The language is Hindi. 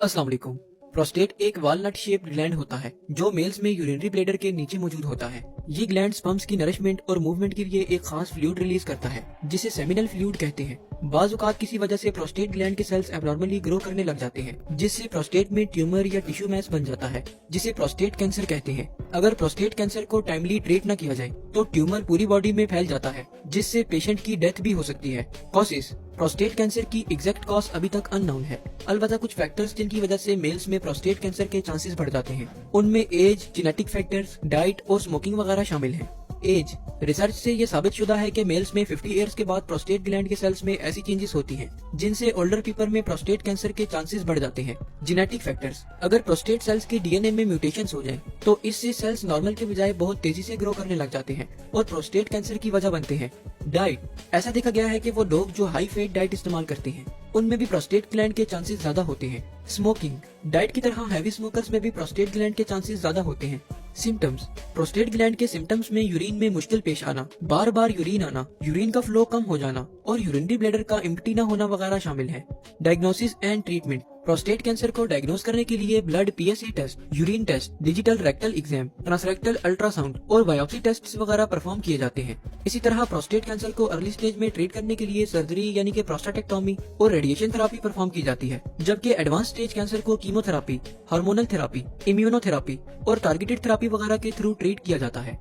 अस्सलाम वालेकुम। प्रोस्टेट एक वालनट शेप्ड ग्लैंड होता है जो मेल्स में यूरिनरी ब्लैडर के नीचे मौजूद होता है। ये ग्लैंड स्पर्म्स की नरिशमेंट और मूवमेंट के लिए एक खास फ्लूइड रिलीज करता है जिसे सेमिनल फ्लूइड कहते हैं। बाज़ औक़ात किसी वजह से प्रोस्टेट ग्लैंड के सेल्स एब्नॉर्मली ग्रो करने लग जाते हैं जिससे प्रोस्टेट में ट्यूमर या टिश्यू मैस बन जाता है जिसे प्रोस्टेट कैंसर कहते हैं। अगर प्रोस्टेट कैंसर को टाइमली ट्रीट न किया जाए तो ट्यूमर पूरी बॉडी में फैल जाता है जिससे पेशेंट की डेथ भी हो सकती है। कॉजेस: प्रोस्टेट कैंसर की एग्जैक्ट कॉज अभी तक अननोन है। अलबत्ता कुछ फैक्टर्स जिनकी वजह से मेल्स में प्रोस्टेट कैंसर के चांसेस बढ़ जाते हैं। उनमें एज, जेनेटिक फैक्टर्स, डाइट और स्मोकिंग वगैरह शामिल हैं। एज: रिसर्च से ये साबित शुदा है कि मेल्स में 50 ईयर्स के बाद प्रोस्टेट ग्लैंड के सेल्स में ऐसी चेंजेस होती हैं जिनसे ओल्डर पीपल में प्रोस्टेट कैंसर के चांसेस बढ़ जाते हैं। जेनेटिक फैक्टर्स: अगर प्रोस्टेट सेल्स के डीएनए में म्यूटेशंस हो जाएं, तो इससे सेल्स नॉर्मल के बजाय बहुत तेजी से ग्रो करने लग जाते हैं और प्रोस्टेट कैंसर की वजह बनते हैं। डाइट: ऐसा देखा गया है कि वो लोग जो हाई फैट डाइट इस्तेमाल करते हैं उनमें भी प्रोस्टेट ग्लैंड के चांसेस ज्यादा होते हैं। स्मोकिंग: डाइट की तरह हैवी स्मोकर्स में भी प्रोस्टेट ग्लैंड के चांसेस ज्यादा होते हैं। सिम्टम्स: प्रोस्टेट ग्लैंड के सिम्टम्स में यूरिन में मुश्किल पेश आना, बार बार यूरिन आना, यूरिन का फ्लो कम हो जाना और यूरिनरी ब्लैडर का एम्प्टी न होना वगैरह शामिल है। Diagnosis and treatment: prostate cancer को डायग्नोस करने के लिए blood PSA test, urine test, digital rectal exam, transrectal ultrasound और बायोप्सी टेस्ट वगैरह परफॉर्म किए जाते हैं। इसी तरह प्रोस्टेट कैंसर को अर्ली स्टेज में ट्रीट करने के लिए सर्जरी यानी कि प्रोस्टेटेक्टोमी और रेडिएशन थेरापी परफॉर्म की जाती है, जबकि एडवांस स्टेज कैंसर को कीमोथेरापी, हार्मोनल थेरापी, इम्यूनोथेरापी और टारगेटेड थेरापी वगैरह के थ्रू ट्रीट किया जाता है।